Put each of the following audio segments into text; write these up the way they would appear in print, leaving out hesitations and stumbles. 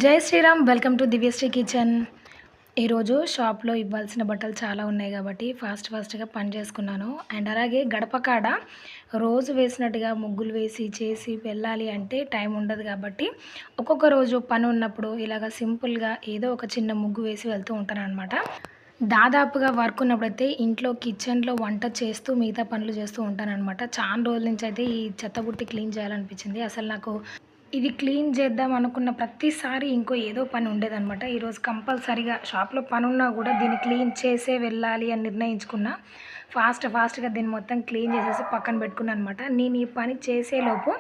జై Shri Ram. Welcome to Divyashri kitchen. ఈరోజు షాప్లో ఇవ్వాల్సిన బట్టలు చాలా ఉన్నాయి కాబట్టి ఫాస్ట్గా పని చేసుకున్నాను. అండ్ అలాగే గడప కాడ రోజు వేసినట్టుగా ముగ్గులు వేసి చేసి వెళ్ళాలి అంటే టైం ఉండదు కాబట్టి ఒక్కొక్క రోజు పని ఉన్నప్పుడు ఇలాగ సింపుల్గా ఏదో ఒక చిన్న ముగ్గు వేసి వెళ్తూ ఉంటాను అనమాట. దాదాపుగా వర్క్ ఉన్నప్పుడైతే ఇంట్లో కిచెన్లో వంట చేస్తూ మిగతా పనులు చేస్తూ ఉంటానన్నమాట. చాలా రోజుల నుంచి అయితే ఈ చెత్తబుట్టి క్లీన్ చేయాలనిపించింది. అసలు నాకు ఇది క్లీన్ చేద్దాం అనుకున్న ప్రతిసారి ఇంకో ఏదో పని ఉండేదనమాట. ఈరోజు కంపల్సరీగా షాప్లో పని ఉన్నా కూడా దీన్ని క్లీన్ చేసే వెళ్ళాలి అని నిర్ణయించుకున్నా. ఫాస్ట్గా దీన్ని మొత్తం క్లీన్ చేసేసి పక్కన పెట్టుకున్నాను అనమాట. నేను ఈ పని చేసేలోపు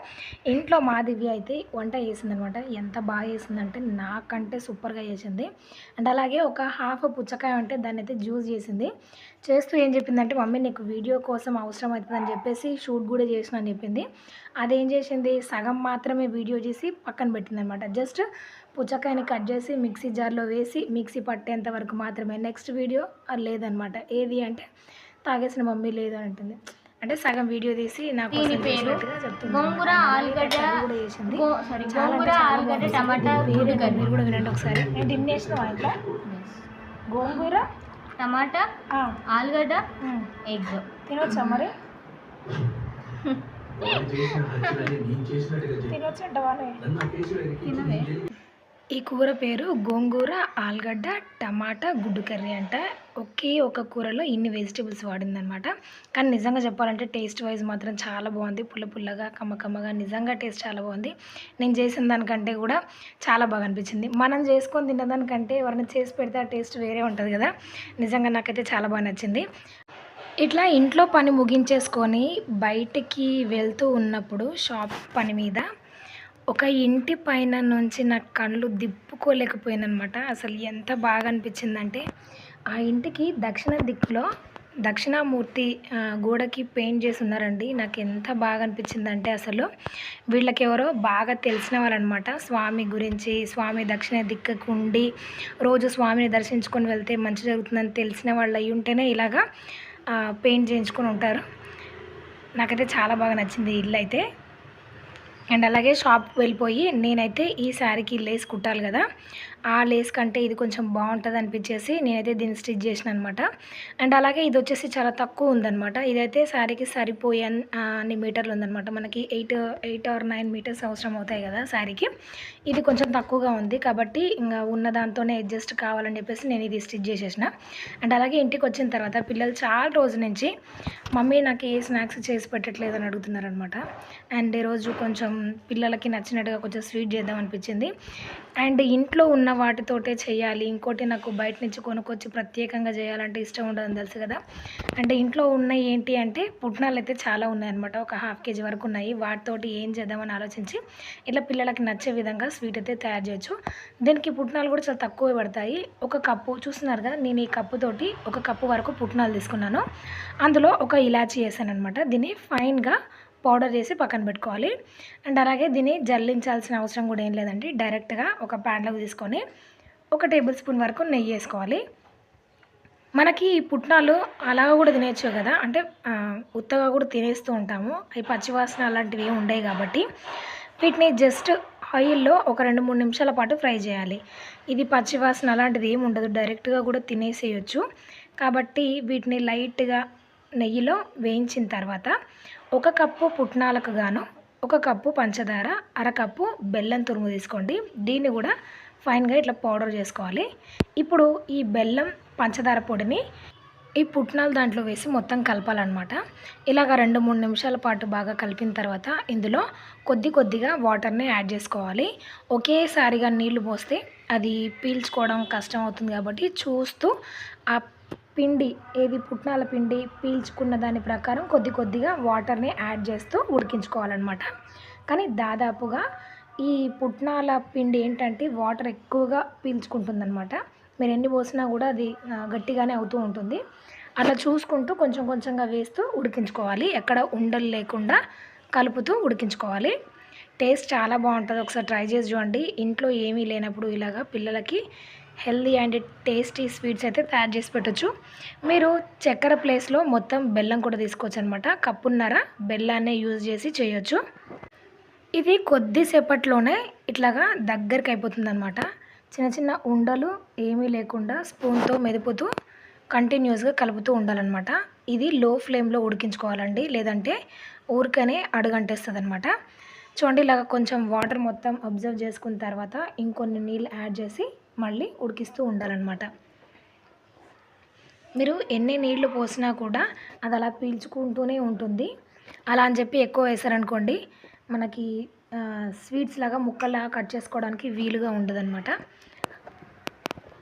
ఇంట్లో మా దివ్య అయితే వంట చేసిందనమాట. ఎంత బాగా చేసిందంటే నాకంటే సూపర్గా చేసింది. అండ్ అలాగే ఒక హాఫ్ పుచ్చకాయ ఉంటే దాన్ని అయితే జ్యూస్ చేసింది. చేస్తూ ఏం చెప్పిందంటే, మమ్మీ నీకు వీడియో కోసం అవసరం అవుతుందని చెప్పేసి షూట్ కూడా చేసిన అని చెప్పింది. అదేం చేసింది, సగం మాత్రమే వీడియో చేసి పక్కన పెట్టిందనమాట. జస్ట్ పుచ్చకాయని కట్ చేసి మిక్సీ జార్లో వేసి మిక్సీ పట్టేంత వరకు మాత్రమే. నెక్స్ట్ వీడియో లేదనమాట. ఏది అంటే తాగేసిన మమ్మీ లేదు అని అంటుంది. అంటే సగం వీడియో తీసి నాకు గోంగూర ఆలుగడ్డ కూడా చేసింది. టమాటా మీరు కూడా వినండి ఒకసారి. నేను తినేసిన ఇట్లా గోంగూర టమాటా ఆలుగడ్డ ఎగ్ తినొచ్చా మరి? తినొచ్చు అంటవానే. ఈ కూర పేరు గోంగూర ఆలుగడ్డ టమాటా గుడ్డు కర్రీ అంట. ఒకే ఒక కూరలో ఇన్ని వెజిటేబుల్స్ వాడిందనమాట. కానీ నిజంగా చెప్పాలంటే టేస్ట్ వైజ్ మాత్రం చాలా బాగుంది. పుల్లగా కమ్మగా నిజంగా టేస్ట్ చాలా బాగుంది. నేను చేసిన దానికంటే కూడా చాలా బాగా అనిపించింది. మనం చేసుకొని తిన్నదానికంటే ఎవరైనా చేసి పెడితే ఆ టేస్ట్ వేరే ఉంటుంది కదా. నిజంగా నాకైతే చాలా బాగా నచ్చింది. ఇట్లా ఇంట్లో పని ముగించేసుకొని బయటికి వెళ్తూ ఉన్నప్పుడు షాప్ పని మీద ఒక ఇంటి పైన నుంచి నా కళ్ళు దిప్పుకోలేకపోయానమాట. అసలు ఎంత బాగా అనిపించిందంటే, ఆ ఇంటికి దక్షిణ దిక్కులో దక్షిణామూర్తి గోడకి పెయింట్ చేసి ఉన్నారండి. నాకు ఎంత బాగా అనిపించిందంటే, అసలు వీళ్ళకి ఎవరో బాగా తెలిసిన వాళ్ళనమాట. స్వామి గురించి, స్వామి దక్షిణ దిక్కుకు ఉండి రోజు స్వామిని దర్శించుకొని వెళ్తే మంచి జరుగుతుందని తెలిసిన వాళ్ళు అయి ఉంటేనే ఇలాగా పెయింట్ చేయించుకొని ఉంటారు. నాకైతే చాలా బాగా నచ్చింది ఇల్లు అయితే. అండ్ అలాగే షాప్ వెళ్ళిపోయి నేనైతే ఈ శారీకి లేస్ కుట్టాలి కదా, ఆ లేస్ కంటే ఇది కొంచెం బాగుంటుంది అనిపించేసి నేనైతే దీన్ని స్టిచ్ చేసిన అనమాట. అండ్ అలాగే ఇది వచ్చేసి చాలా తక్కువ ఉందన్నమాట. ఇదైతే శారీకి సరిపోయే అన్ని మీటర్లు ఉందన్నమాట. మనకి 8 or 9 మీటర్స్ అవసరం అవుతాయి కదా శారీకి. ఇది కొంచెం తక్కువగా ఉంది కాబట్టి ఇంకా ఉన్న దాంతోనే అడ్జస్ట్ కావాలని చెప్పేసి నేను ఇది స్టిచ్ చేసేసిన. అండ్ అలాగే ఇంటికి వచ్చిన తర్వాత పిల్లలు చాలా రోజుల నుంచి మమ్మీ నాకు ఏ స్నాక్స్ చేసి పెట్టట్లేదు అని అడుగుతున్నారనమాట. అండ్ ఈరోజు కొంచెం పిల్లలకి నచ్చినట్టుగా కొంచెం స్వీట్ చేద్దాం అనిపించింది. అండ్ ఇంట్లో ఉన్న వాటితోటే చేయాలి, ఇంకోటి నాకు బయట నుంచి కొనుక్కొచ్చి ప్రత్యేకంగా చేయాలంటే ఇష్టం ఉండదని తెలుసు కదా. అంటే ఇంట్లో ఉన్నాయి ఏంటి అంటే పుట్నాలు అయితే చాలా ఉన్నాయన్నమాట. ఒక 1/2 kg వరకు ఉన్నాయి. వాటితోటి ఏం చేద్దామని ఆలోచించి ఇట్లా పిల్లలకి నచ్చే విధంగా స్వీట్ అయితే తయారు చేయొచ్చు. దీనికి పుట్నాలు కూడా చాలా తక్కువ పడతాయి. ఒక కప్పు చూస్తున్నారు కదా, నేను ఈ కప్పుతోటి 1 కప్పు వరకు పుట్నాలు తీసుకున్నాను. అందులో ఒక ఇలాచీ వేసాను అనమాట. దీన్ని ఫైన్గా పౌడర్ చేసి పక్కన పెట్టుకోవాలి. అండ్ అలాగే దీన్ని జల్లించాల్సిన అవసరం కూడా ఏం లేదండి. డైరెక్ట్గా ఒక ప్యాన్లోకి తీసుకొని 1 టేబుల్ స్పూన్ వరకు నెయ్యి వేసుకోవాలి. మనకి ఈ పుట్నాలు అలా కూడా తినేయచ్చు కదా, అంటే ఉత్తగా కూడా తినేస్తూ ఉంటాము. అవి పచ్చివాసన అలాంటివి ఏమి ఉండవు కాబట్టి వీటిని జస్ట్ ఆయిల్లో ఒక 2-3 నిమిషాల పాటు ఫ్రై చేయాలి. ఇది పచ్చివాసన అలాంటిది ఏమి ఉండదు, డైరెక్ట్గా కూడా తినేసేయచ్చు. కాబట్టి వీటిని లైట్గా నెయ్యిలో వేయించిన తర్వాత 1 కప్పు పుట్నాలకు గాను 1 కప్పు పంచదార, 1/2 కప్పు బెల్లం తురుము తీసుకోండి. దీన్ని కూడా ఫైన్గా ఇట్లా పౌడర్ చేసుకోవాలి. ఇప్పుడు ఈ బెల్లం పంచదార పొడిని ఈ పుట్నాలు దాంట్లో వేసి మొత్తం కలపాలన్నమాట. ఇలాగ 2-3 నిమిషాల పాటు బాగా కలిపిన తర్వాత ఇందులో కొద్దిగా వాటర్ని యాడ్ చేసుకోవాలి. ఒకేసారిగా నీళ్లు పోస్తే అది పీల్చుకోవడం కష్టం అవుతుంది కాబట్టి చూస్తూ ఆ పిండి ఏది పుట్నాల పిండి పీల్చుకున్న దాని ప్రకారం కొద్దిగా వాటర్ని యాడ్ చేస్తూ ఉడికించుకోవాలన్నమాట. కానీ దాదాపుగా ఈ పుట్నాల పిండి ఏంటంటే వాటర్ ఎక్కువగా పీల్చుకుంటుందన్నమాట. మీరు ఎన్ని పోసినా కూడా అది గట్టిగానే అవుతూ ఉంటుంది. అలా చూసుకుంటూ కొంచెంగా వేస్తూ ఉడికించుకోవాలి. ఎక్కడ ఉండలు లేకుండా కలుపుతూ ఉడికించుకోవాలి. టేస్ట్ చాలా బాగుంటుంది. ఒకసారి ట్రై చేసి చూడండి. ఇంట్లో ఏమీ లేనప్పుడు ఇలాగా పిల్లలకి హెల్దీ అండ్ టేస్టీ స్వీట్స్ అయితే తయారు చేసి పెట్టచ్చు. మీరు చక్కెర ప్లేస్లో మొత్తం బెల్లం కూడా తీసుకోవచ్చు అనమాట. కప్పున్నర బెల్లాన్నే యూజ్ చేసి చేయొచ్చు. ఇది కొద్దిసేపట్లోనే ఇట్లాగా దగ్గరికి అయిపోతుందనమాట. చిన్న చిన్న ఉండలు ఏమీ లేకుండా స్పూన్‌తో మెదుపుతూ కంటిన్యూస్‌గా కలుపుతూ ఉండాలనమాట. ఇది లో ఫ్లేమ్‌లో ఉడికించుకోవాలండి. లేదంటే ఊరికనే అడుగంటేస్తదనమాట. చూడండి ఇలాగ కొంచెం వాటర్ మొత్తం అబ్జర్వ్ చేసుకున్న తర్వాత ఇంకొన్ని నీళ్ళు యాడ్ చేసి మళ్ళీ ఉడికిస్తూ ఉండాలనమాట. మీరు ఎన్ని నీళ్లు పోసినా కూడా అది అలా పీల్చుకుంటూనే ఉంటుంది. అలా అని చెప్పి ఎక్కువ వేశారనుకోండి మనకి స్వీట్స్ లాగా ముక్కల్లాగా కట్ చేసుకోవడానికి వీలుగా ఉండదనమాట.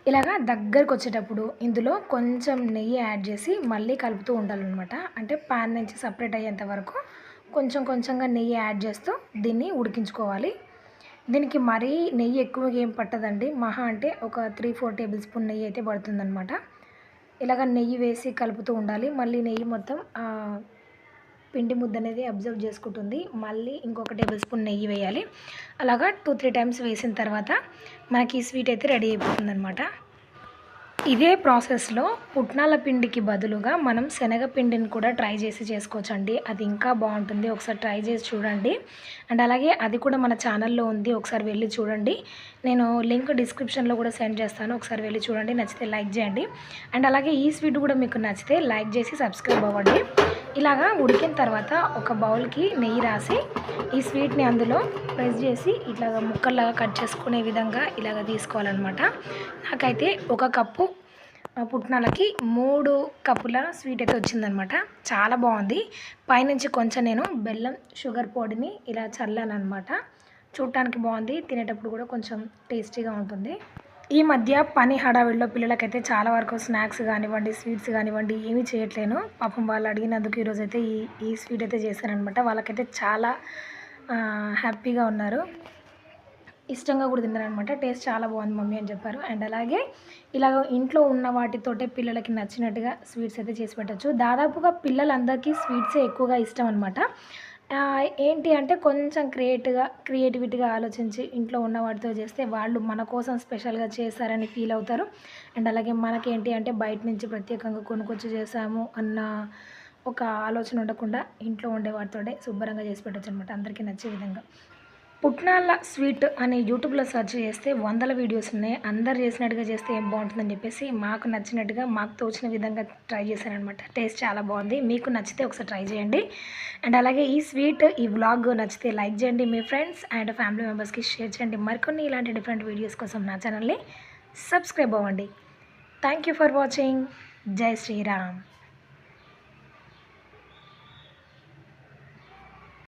ఇలాగా దగ్గరకొచ్చేటప్పుడు ఇందులో కొంచెం నెయ్యి యాడ్ చేసి మళ్ళీ కలుపుతూ ఉండాలనమాట. అంటే పాన్ నుంచి సపరేట్ అయ్యేంత వరకు కొంచెం కొంచెంగా నెయ్యి యాడ్ చేస్తూ దీన్ని ఉడికించుకోవాలి. దీనికి మరీ నెయ్యి ఎక్కువగా ఏం పట్టదండి. మహా అంటే ఒక 3, 4 టేబుల్ స్పూన్ నెయ్యి అయితే పడుతుందనమాట. ఇలాగ నెయ్యి వేసి కలుపుతూ ఉండాలి. మళ్ళీ నెయ్యి మొత్తం పిండి ముద్ద అనేది అబ్జర్వ్ చేసుకుంటుంది. మళ్ళీ ఇంకొక టేబుల్ స్పూన్ నెయ్యి వేయాలి. అలాగా 2, 3 టైమ్స్ వేసిన తర్వాత మనకి ఈ స్వీట్ అయితే రెడీ అయిపోతుందనమాట. ఇదే ప్రాసెస్‌లో పుట్నాల పిండికి బదులుగా మనం శనగపిండిని కూడా ట్రై చేసి చేసుకోవచ్చండి. అది ఇంకా బాగుంటుంది. ఒకసారి ట్రై చేసి చూడండి. అండ్ అలాగే అది కూడా మన ఛానల్‌లో ఉంది. ఒకసారి వెళ్ళి చూడండి. నేను లింక్ డిస్క్రిప్షన్‌లో కూడా సెండ్ చేస్తాను. ఒకసారి వెళ్ళి చూడండి. నచ్చితే లైక్ చేయండి. అండ్ అలాగే ఈ స్వీట్ కూడా మీకు నచ్చితే లైక్ చేసి సబ్స్క్రైబ్ అవ్వండి. ఇలాగా ఉడికిన తర్వాత ఒక బౌల్‌కి నెయ్యి రాసి ఈ స్వీట్‌ని అందులో ప్రెస్ చేసి ఇట్లాగా ముక్కల్లాగా కట్ చేసుకునే విధంగా ఇలాగ తీసుకోవాలన్నమాట. నాకైతే ఒక కప్పు పుట్నాలకి 3 కప్పుల స్వీట్ అయితే వచ్చిందనమాట. చాలా బాగుంది. పైనుంచి కొంచెం నేను బెల్లం షుగర్ పొడిని ఇలా చల్లానమాట. చూడటానికి బాగుంది. తినేటప్పుడు కూడా కొంచెం టేస్టీగా ఉంటుంది. ఈ మధ్య పని హడావిడిలో పిల్లలకైతే చాలా వరకు స్నాక్స్ కానివ్వండి, స్వీట్స్ కానివ్వండి ఏమీ చేయట్లేను. పాపం వాళ్ళు అడిగినందుకు ఈరోజైతే ఈ స్వీట్ అయితే చేశాననమాట. వాళ్ళకైతే చాలా హ్యాపీగా ఉన్నారు. ఇష్టంగా కూడా తిన్నారనమాట. టేస్ట్ చాలా బాగుంది మమ్మీ అని చెప్పారు. అండ్ అలాగే ఇలాగ ఇంట్లో ఉన్న వాటితోటే పిల్లలకి నచ్చినట్టుగా స్వీట్స్ అయితే చేసి పెట్టచ్చు. దాదాపుగా పిల్లలందరికీ స్వీట్సే ఎక్కువగా ఇష్టం అనమాట. ఏంటి అంటే కొంచెం క్రియేటివిటీగా ఆలోచించి ఇంట్లో ఉన్న వాటితో చేస్తే వాళ్ళు మన కోసం స్పెషల్గా చేశారని ఫీల్ అవుతారు. అండ్ అలాగే మనకేంటి అంటే బయట నుంచి ప్రత్యేకంగా కొనుక్కొచ్చి చేసాము అన్న ఒక ఆలోచన ఉండకుండా ఇంట్లో ఉండే వాటితోటే శుభ్రంగా చేసి పెట్టచ్చు అనమాట. అందరికీ నచ్చే విధంగా. పుట్నాల స్వీట్ అని యూట్యూబ్లో సెర్చ్ చేస్తే వందల వీడియోస్ ఉన్నాయి. అందరు చేసినట్టుగా చేస్తే ఏం బాగుంటుందని చెప్పేసి మాకు నచ్చినట్టుగా మాకు తోచిన విధంగా ట్రై చేశానఅనమాట. టేస్ట్ చాలా బాగుంది. మీకు నచ్చితే ఒకసారి ట్రై చేయండి. అండ్ అలాగే ఈ వ్లాగ్ నచ్చితే లైక్ చేయండి. మీ ఫ్రెండ్స్ అండ్ ఫ్యామిలీ మెంబర్స్కి షేర్ చేయండి. మరికొన్ని ఇలాంటి డిఫరెంట్ వీడియోస్ కోసం నా ఛానల్ని సబ్స్క్రైబ్ అవ్వండి. Thank you for watching. జై శ్రీరామ్.